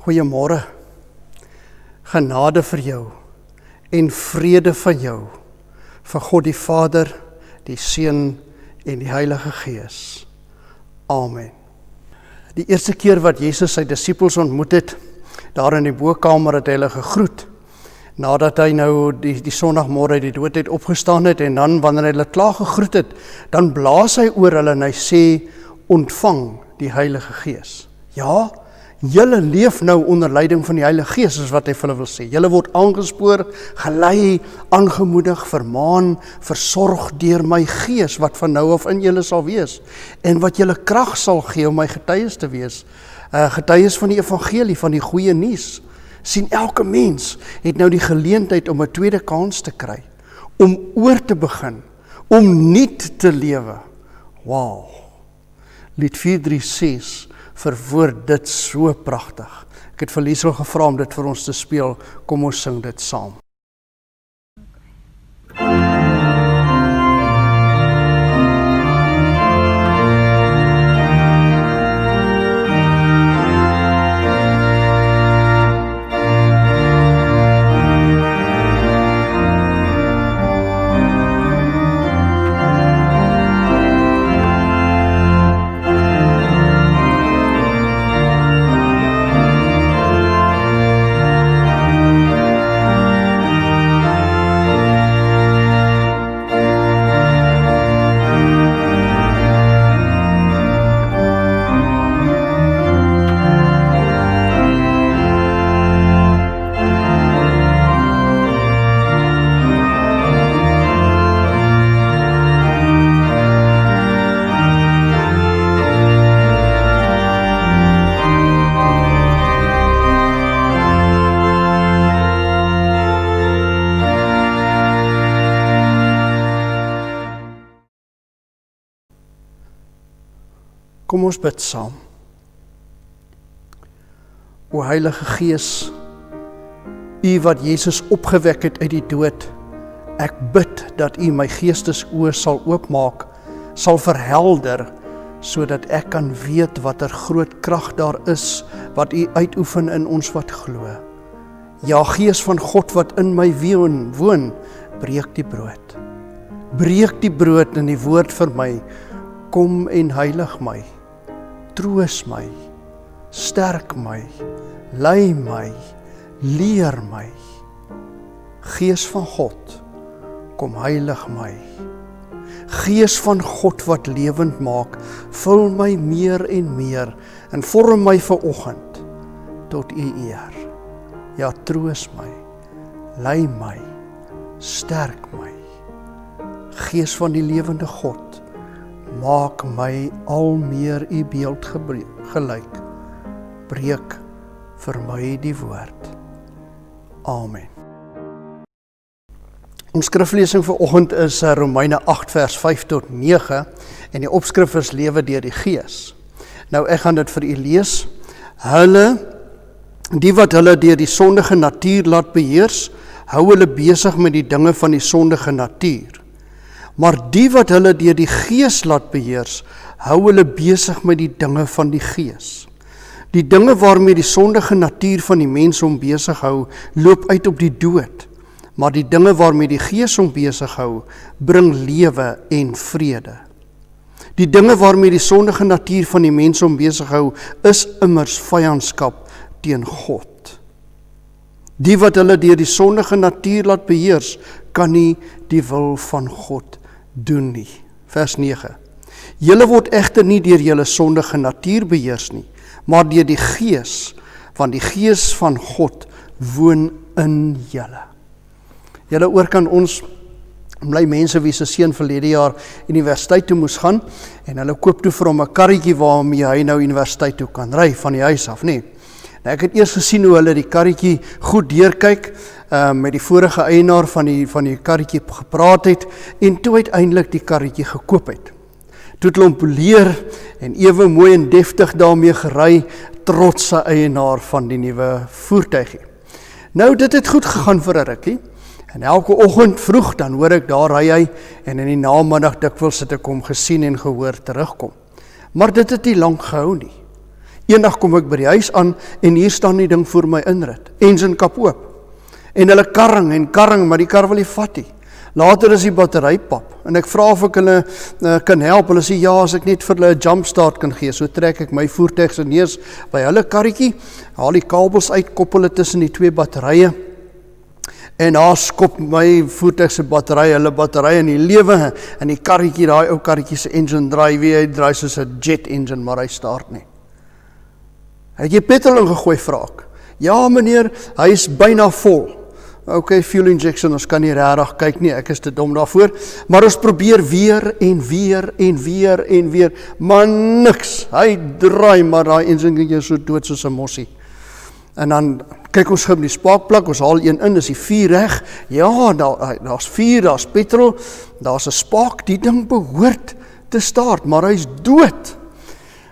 Goeiemôre, genade vir jou en vrede van jou, vir God die Vader, die Seun en die Heilige Gees. Amen. Die eerste keer wat Jesus sy disippels ontmoet het, daar in die bokamer het hy hulle gegroet, nadat hy nou die sondagmôre uit die dood het opgestaan het, en dan wanneer hy hulle klaar gegroet het, dan blaas hy oor hulle en hy sê, ontvang die Heilige Gees. Ja, julle leef nou onder leiding van die Heilige Gees, is wat hy vir hulle wil sê. Julle word aangespoor, gelei, aangemoedig, vermaan, versorg deur my Gees, wat van nou af in julle sal wees, en wat julle krag sal gee om my getuies te wees, getuies van die evangelie, van die goeie nuus. Sien, elke mens het nou die geleentheid om 'n tweede kans te kry, om oor te begin, om nuut te lewe. Wow! Lied 436 verwoord dit so pragtig. Ek het vir Liesel gevra om dit vir ons te speel, kom ons sing dit saam. Kom ons bid saam. O Heilige Gees, U wat Jesus opgewek het uit die dood, ek bid dat U my geestesoë sal oopmaak, sal verhelder, sodat ek kan weet watter groot krag daar is, wat U uitoefen in ons wat glo. Ja, Gees van God wat in my woon, breek die brood. Breek die brood in die woord vir my, kom en heilig my. Troos my, sterk my, lei my, leer my. Gees van God, kom heilig my. Gees van God wat lewend maak, vul my meer en vorm my vanoggend tot U eer. Ja, troos my, lei my, sterk my. Gees van die lewende God, maak my al meer U beeld gelyk. Breek vir my die woord. Amen. Ons skriflesing vir oggend is Romeine 8 vers 5 tot 9 en die opskrif is lewe deur die Gees. Nou ek gaan dit vir u lees. Die wat hulle deur die sondige natuur laat beheers, hou hulle besig met die dinge van die sondige natuur. Maar die wat hulle deur die Gees laat beheers, hou hulle besig met die dinge van die Gees. Die dinge waarmee die sondige natuur van die mens hom besig hou, loop uit op die dood. Maar die dinge waarmee die Gees hom besig hou, bring lewe en vrede. Die dinge waarmee die sondige natuur van die mens hom besig hou, is immers vyandskap teen God. Die wat hulle deur die sondige natuur laat beheers, kan nie die wil van God doen nie. Vers 9. Julle word egter nie deur julle sondige natuur beheers nie, maar deur die Gees, want die Gees van God woon in julle. Julle oor kan ons bly mense wie se seun verlede jaar universiteit toe moes gaan, en hulle koop toe vir hom 'n karretjie waarmee hy nou universiteit toe kan ry van die huis af, nee. Nou, ek het eers gesien hoe hulle die karretjie goed deurkyk, met die vorige eienaar van die karretjie gepraat het, en toe uiteindelik die karretjie gekoop het. Toe het hulle hom poleer en ewe mooi en deftig daarmee gery, trotse eienaar van die nuwe voertuigie. Nou, dit het goed gegaan vir 'n rukkie, en elke oggend vroeg dan hoor ek daar ry hy, en in die namiddag dikwels het ek hom gesien en gehoor terugkom. Maar dit het nie lank gehou nie. Eendag kom ek by die huis aan, en hier staan die ding voor my inrit, engine kap oop, en hulle karring, maar die kar wil nie vat nie. Later is die battery pap, en ek vra of ek hulle kan help, hulle sê ja, as ek net vir hulle 'n jumpstart kan gee, so trek ek my voertuig se neus by hulle karretjie, haal die kabels uit, koppel dit tussen die 2 batterye, en daar skop my voertuig se battery, hulle battery in die lewe, en die karretjie, daai ou karretjie se engine hy draai soos 'n jet engine, maar hy start nie. Het jy petrol ingegooi, vra ek? Ja meneer, hy is byna vol. Ok, fuel injection, ons kan nie regtig kyk nie, ek is te dom daarvoor, maar ons probeer weer, maar niks, hy draai, maar die engine is so dood soos 'n mossie. En dan kyk ons gou met die spaakplak, ons haal een in, is die 4 reg, ja, daar's 4, daar's petrol, daar's 'n spaak, die ding behoort te start, maar hy's dood.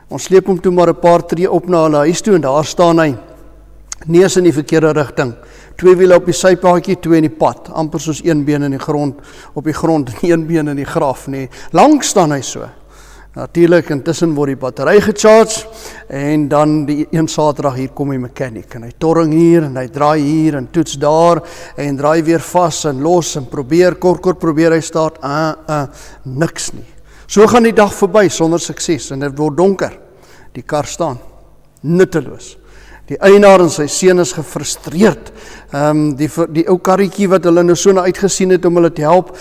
Ons sleep hom toe maar 'n paar tree op na hulle huis toe, en daar staan hy, neus in die verkeerde rigting, 2 wiele op die sypaadjie, 2 in die pad, amper soos 1 been in die grond, op die grond, en 1 been in die graf, nee, lang staan hy so. Natuurlik, intussen word die battery gecharge, en dan die een Saterdag hier kom die mechanic, en hy torring hier, en hy draai hier, en toets daar, en draai weer vas, en los, en kort probeer hy start, niks nie. So gaan die dag verby, sonder sukses, en dit word donker, die kar staan, nutteloos. Die eienaar en sy seun is gefrustreerd, die ou karretjie wat hulle nou so na uitgesien het om hulle te help,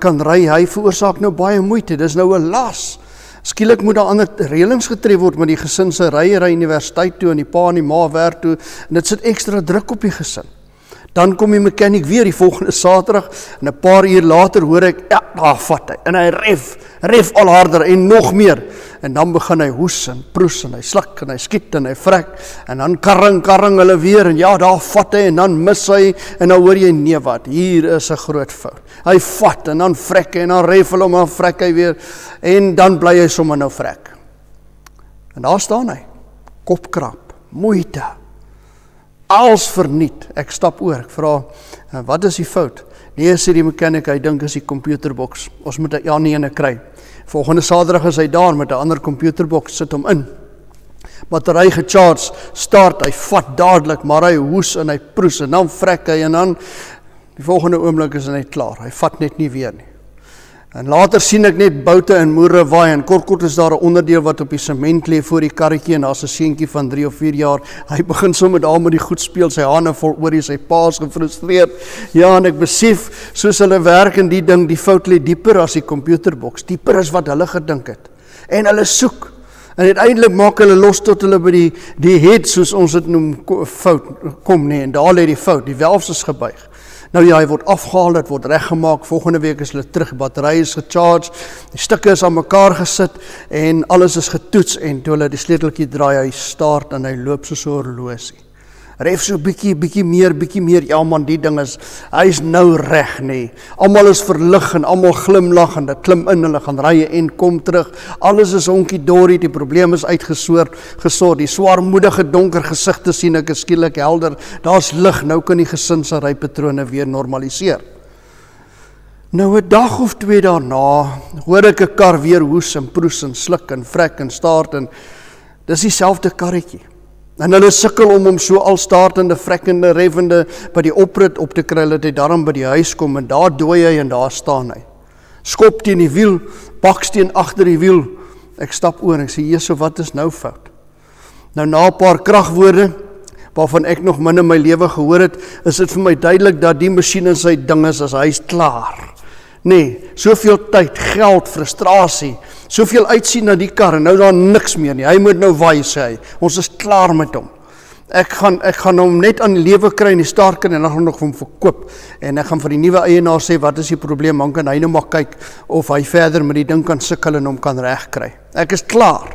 kan ry, hy veroorsaak nou baie moeite, dis nou 'n las. Skielik moet daar ander reëlings getref word met die gesin se ry universiteit toe en die pa en die ma werk toe, en dit sit ekstra druk op die gesin. Dan kom die mechanic weer die volgende Saterdag, en 'n paar uur later hoor ek, ja, daar vat hy, en hy ref al harder, en nog meer, en dan begin hy hoes, en proes, en hy sluk, en hy skiet, en hy vrek, en dan karring hulle weer, en ja, daar vat hy, en dan mis hy, en dan hoor jy, nee wat, hier is 'n groot fout. Hy vat, en dan vrek hy, en dan ref hulle om, en dan vrek hy weer, en dan bly hy sommer nou vrek. En daar staan hy, kopkrap, moeite, als verniet, ek stap oor, ek vra, wat is die fout? Nee, sê die mechanic, hy dink is die computerbox, ons moet 'n ene kry. Volgende Saterdag is hy daar met 'n ander computerbox, sit hom in, battery gecharge, start, hy vat dadelik, maar hy hoes en hy proes, en dan vrek hy, en dan, die volgende oomblik is hy net klaar, hy vat net nie weer nie. En later sien ek net boute en moere waai, en kort is daar 'n onderdeel wat op die sement lê voor die karretjie, en daar's 'n seentjie van 3 of 4 jaar, hy begin sommer daar met die goed speel, sy hande vol oor, sy pa is gefrustreerd, ja, en ek besef, soos hulle werk in die ding, die fout lê dieper as die computerbox, dieper is wat hulle gedink het, en hulle soek, en uiteindelik maak hulle los tot hulle by die head, soos ons dit noem, fout kom nie, en daar lê die fout, die welfs is gebuig. Nou ja, hy word afgehaal, dit word reggemaak, volgende week is hulle terug, battery is gecharged, die stukke is aan mekaar gesit, en alles is getoets, en toe hulle die sleuteltjie draai, hy start, en hy loop soos 'n horlosie. Ref so bietjie meer, ja man, die ding hy is nou reg, nee. Almal is verlig, en almal glimlag, en dit klim in, hulle gaan ry en kom terug, alles is honkie-dorie, die probleem is uitgesort, die swaarmoedige donker gesigte sien ek is skielik helder, daar's lig, nou kan die gesin se rypatrone weer normaliseer. Nou 'n dag of 2 daarna, hoor ek 'n kar weer hoes en proes en sluk en vrek en start, en dis dieselfde karretjie. En hulle sukkel om hom so al startende, vrekkende, reffende by die oprit op te kry, dat hy daarom by die huis kom, en daar dooi hy, en daar staan hy. Skop teen die wiel, baksteen agter die wiel, ek stap oor, en ek sê, Jesus, wat is nou fout? Nou na 'n paar kragwoorde, waarvan ek nog min in my lewe gehoor het, is dit vir my duidelik, dat die masjien in sy ding is, as hy is klaar. Nee, soveel tyd, geld, frustrasie, soveel uitsien na die kar, en nou daar niks meer nie, hy moet nou waai, sê hy, ons is klaar met hom. Ek gaan hom net aan die lewe kry in die staartkin, en dan gaan nog hom verkoop, en ek gaan vir die nuwe eienaar sê, wat is die probleem, dan kan hy nou maar kyk, of hy verder met die ding kan sukkel, en hom kan reg kry. Ek is klaar.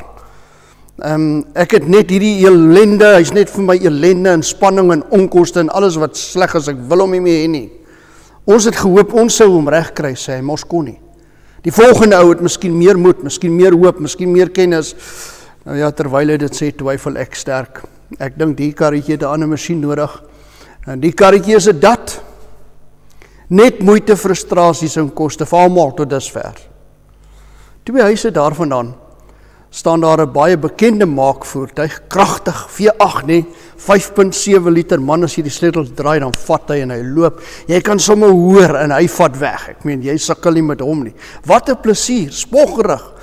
Ek het net hierdie ellende, hy's net vir my ellende, en spanning, en onkoste, en alles wat sleg is, ek wil hom nie meer hê nie. Ons het gehoop, ons sou hom reg kry, sê hy, maar ons kon nie. Die volgende ou het miskien meer moed, miskien meer hoop, miskien meer kennis. Nou ja, terwyl hy dit sê, twyfel ek sterk. Ek dink die karretjie het 'n ander masjien nodig. En die karretjie is 'n dat. Net moeite, frustrasies en koste vir almal tot dusver. 2 huise daarvandaan staan daar 'n baie bekende maakvoertuig, kragtig, V8 nie, 5.7 liter man, as jy die sleutel draai, dan vat hy en hy loop. Jy kan sommer hoor en hy vat weg. Ek meen, jy sukkel nie met hom nie. Wat 'n plesier, spoggerig,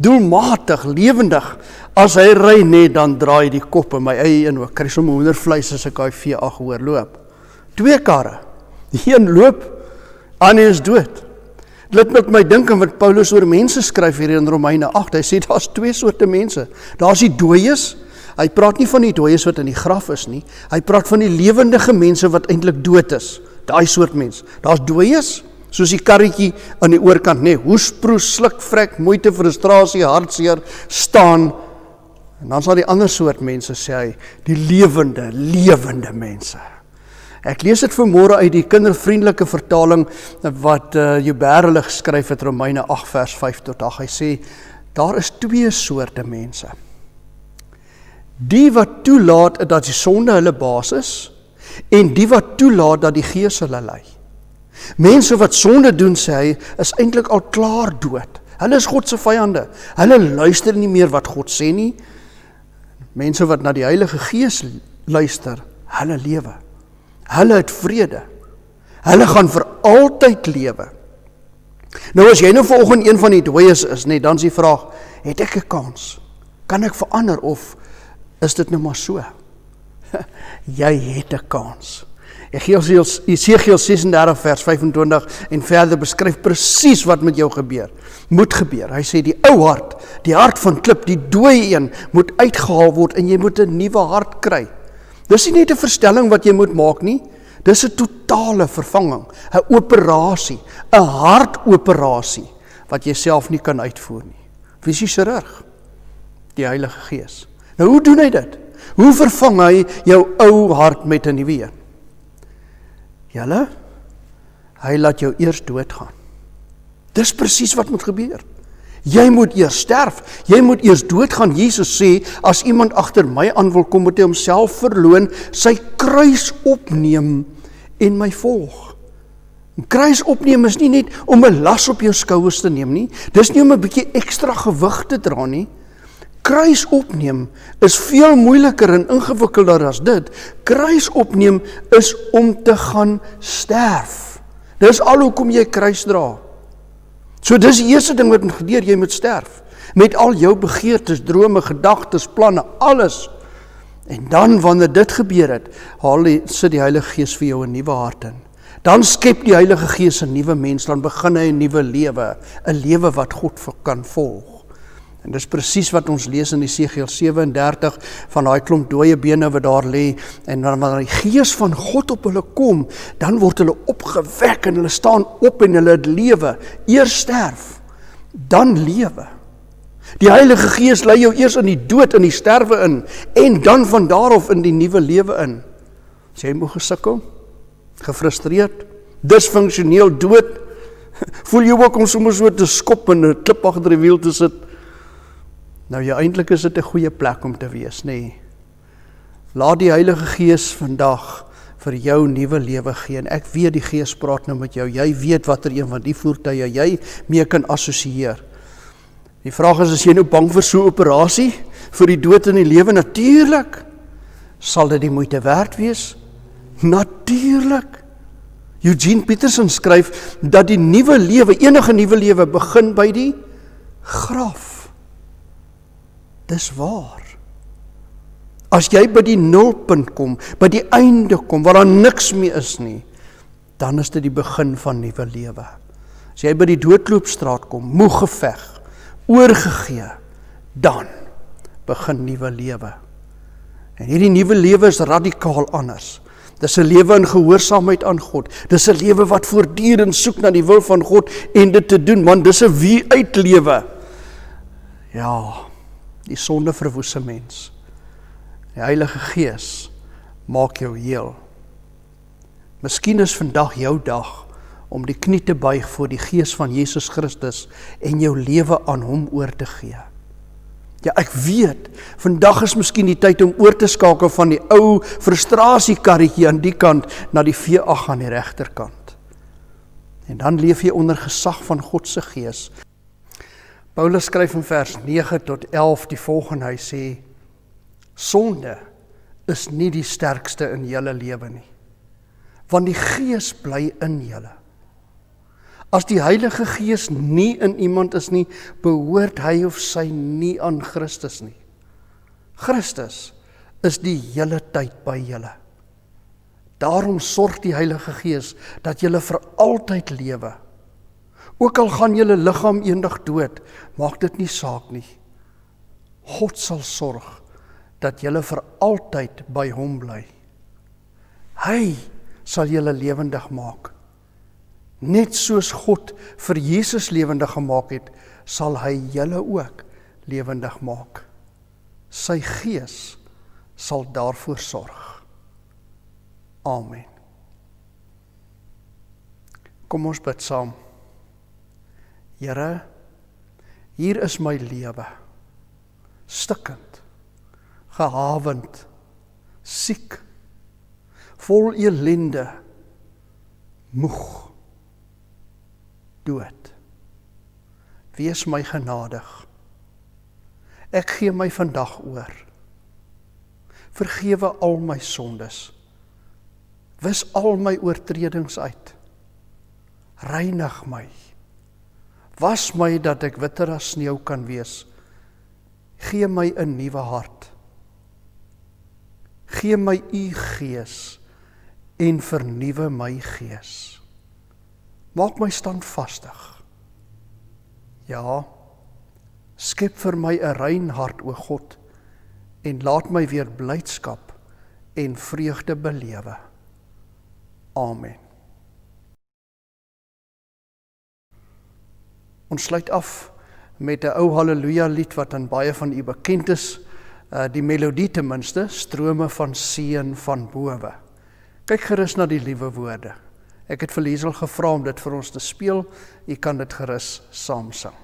doelmatig, lewendig. As hy ry net, dan draai die kop in my eie een ook. Kry sommer hoendervleis as ek daai V8 hoor loop. 2 karre. Die een loop, ander is dood. Dit laat my dink aan wat Paulus oor mense skryf hier in Romeine 8. Hy sê daar's 2 soorte mense. Daar's die dooies. Hy praat nie van die dooies wat in die graf is nie. Hy praat van die lewendige mense wat eintlik dood is. Daai soort mens. Daar's dooies, soos die karretjie aan die oorkant, nee, hoesproes, sluk, vrek, moeite, frustrasie, hartseer, staan. En dan sal die ander soort mense, sê hy, die lewende mense. Ek lees dit vanmôre uit die kindervriendelike vertaling wat Joubert hulle geskryf het, Romeine 8 vers 5 tot 8. Hy sê, daar is 2 soorte mense. Die wat toelaat dat die sonde hulle baas is, en die wat toelaat dat die Gees hulle lei. Mense wat sonde doen, sê hy, is eintlik al klaar dood. Hulle is God se vyande. Hulle luister nie meer wat God sê nie. Mense wat na die Heilige Gees luister, hulle lewe. Hulle het vrede. Hulle gaan vir altyd lewe. Nou as jy nou vanoggend een van die dooies is, nee, dan is die vraag, het ek 'n kans? Kan ek verander of is dit nou maar so? Jy het 'n kans. Esegiel 36 vers 25 en verder beskryf presies wat met jou moet gebeur. Hy sê die ou hart, die hart van klip, die dooie een moet uitgehaal word en jy moet 'n nuwe hart kry. Dis nie net 'n verstelling wat jy moet maak nie, dis 'n totale vervanging, 'n operasie, 'n hartoperasie wat jy self nie kan uitvoer nie. Wie is die chirurg? Die Heilige Gees. Nou hoe doen hy dit? Hoe vervang hy jou ou hart met 'n nuwe een? Julle, hy laat jou eers doodgaan. Dis presies wat moet gebeur. Jy moet eers sterf, jy moet eers doodgaan. Jesus sê, as iemand agter my aan wil kom, moet hy homself verloon, sy kruis opneem en my volg. En kruis opneem is nie net om 'n las op jou skouers te neem nie, dis nie om 'n bietjie ekstra gewig te dra nie. Kruis opneem is veel moeiliker en ingewikkelder as dit. Kruis opneem is om te gaan sterf. Dis al hoekom jy kruis dra. So dis die eerste ding wat moet gebeur, jy moet sterf. Met al jou begeertes, drome, gedagtes, planne, alles. En dan wanneer dit gebeur het, sit die Heilige Gees vir jou 'n nuwe hart in. Dan skep die Heilige Gees 'n nuwe mens, dan begin hy 'n nuwe lewe, 'n lewe wat God kan volg. En dis presies wat ons lees in Esegiel 37 van daai klomp dooie bene wat daar lê, en dan wanneer die Gees van God op hulle kom, dan word hulle opgewek en hulle staan op en hulle het lewe. Eers sterf, dan lewe. Die Heilige Gees lei jou eers in die dood, in die sterwe in, en dan van daar af in die nuwe lewe in. As jy moet gesukkel, gefrustreerd, disfunksioneel dood, voel jy ook om sommer so te skop en 'n klip agter die wiel te sit. Nou ja, eintlik is dit 'n goeie plek om te wees, nee. Laat die Heilige Gees vandag vir jou nuwe lewe gee, en ek weet die Gees praat nou met jou, jy weet watter een van die voertuie jy mee kan assosieer. Die vraag is jy nou bang vir so 'n operasie, vir die dood en die lewe? Natuurlik. Sal dit die moeite werd wees? Natuurlik. Eugene Peterson skryf dat die nuwe lewe, enige nuwe lewe begin by die graf. Dis waar. As jy by die nulpunt kom, by die einde kom, waar daar niks meer is nie, dan is dit die begin van nuwe lewe. As jy by die doodloopstraat kom, moeg geveg, oorgegee, dan begin nuwe lewe. En hierdie nuwe lewe is radikaal anders. Dis 'n lewe in gehoorsaamheid aan God. Dis 'n lewe wat voortdurend soek na die wil van God en dit te doen, want dis 'n wie uit lewe. Ja, die sondeverwoeste mens. Die Heilige Gees maak jou heel. Miskien is vandag jou dag om die knie te buig voor die Gees van Jesus Christus en jou lewe aan hom oor te gee. Ja, ek weet, vandag is miskien die tyd om oor te skakel van die ou frustrasiekarretjie aan die kant na die V8 aan die regterkant. En dan leef jy onder gesag van God se Gees. Paulus skryf in vers 9 tot 11 die volgende, hy sê, sonde is nie die sterkste in julle lewe nie, want die Gees bly in julle. As die Heilige Gees nie in iemand is nie, behoort hy of sy nie aan Christus nie. Christus is die hele tyd by julle. Daarom sorg die Heilige Gees dat julle vir altyd lewe. Ook al gaan julle liggaam eendag dood, maak dit nie saak nie. God sal sorg dat julle vir altyd by hom bly. Hy sal julle lewendig maak. Net soos God vir Jesus lewendig gemaak het, sal hy julle ook lewendig maak. Sy Gees sal daarvoor sorg. Amen. Kom ons bid saam. Here, hier is my lewe, stikkend, gehavend, siek, vol elende, moeg, dood. Wees my genadig. Ek gee my vandag oor. Vergewe al my sondes. Wis al my oortredings uit. Reinig my. Was my dat ek witter as sneeu kan wees. Gee my 'n nuwe hart. Gee my u Gees en vernuwe my gees. Maak my standvastig. Ja, skep vir my 'n rein hart, o God, en laat my weer blydskap en vreugde belewe. Amen. Ons sluit af met 'n ou halleluja lied wat aan baie van u bekend is, die melodie ten minste, strome van seën van bowe. Kyk gerus na die liewe woorde. Ek het vir Liesel gevra om dit vir ons te speel, u kan dit gerus saam sing.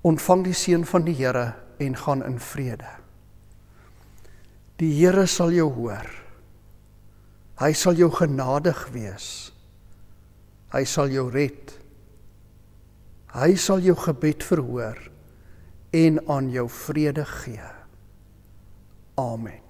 Ontvang die seën van die Here en gaan in vrede. Die Here sal jou hoor. Hy sal jou genadig wees. Hy sal jou red. Hy sal jou gebed verhoor en aan jou vrede gee. Amen.